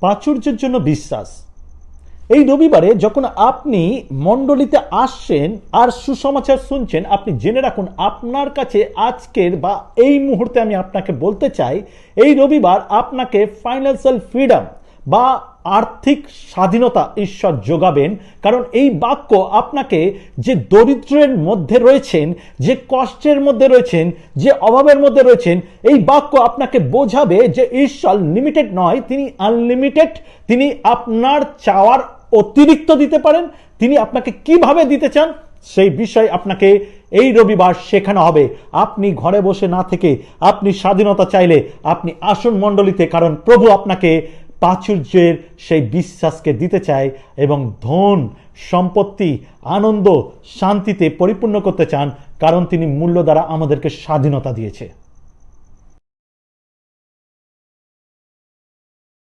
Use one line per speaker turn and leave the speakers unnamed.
প্রাচুর্যের জন্য বিশ্বাস। এই রবিবারে যখন আপনি মণ্ডলীতে আসছেন আর সুসমাচার শুনছেন, আপনি জেনে রাখুন আপনার কাছে আজকের বা এই মুহূর্তে আমি আপনাকে বলতে চাই, এই রবিবার আপনাকে ফাইন্যান্সিয়াল ফ্রিডম বা আর্থিক স্বাধীনতা ঈশ্বর যোগাবেন। কারণ এই বাক্য আপনাকে, যে দরিদ্রের মধ্যে রয়েছেন, যে কষ্টের মধ্যে রয়েছেন, যে অভাবের মধ্যে রয়েছেন, এই বাক্য আপনাকে বোঝাবে যে ঈশ্বর লিমিটেড নয়, তিনি আনলিমিটেড। তিনি আপনার চাওয়ার অতিরিক্ত দিতে পারেন। তিনি আপনাকে কিভাবে দিতে চান সেই বিষয় আপনাকে এই রবিবার শেখানো হবে। আপনি ঘরে বসে না থেকে আপনি স্বাধীনতা চাইলে আপনি আসুন মণ্ডলীতে, কারণ প্রভু আপনাকে প্রাচুর্যের সেই বিশ্বাসকে দিতে চায় এবং ধন সম্পত্তি আনন্দ শান্তিতে পরিপূর্ণ করতে চান, কারণ তিনি মূল্য দ্বারা আমাদেরকে স্বাধীনতা দিয়েছে।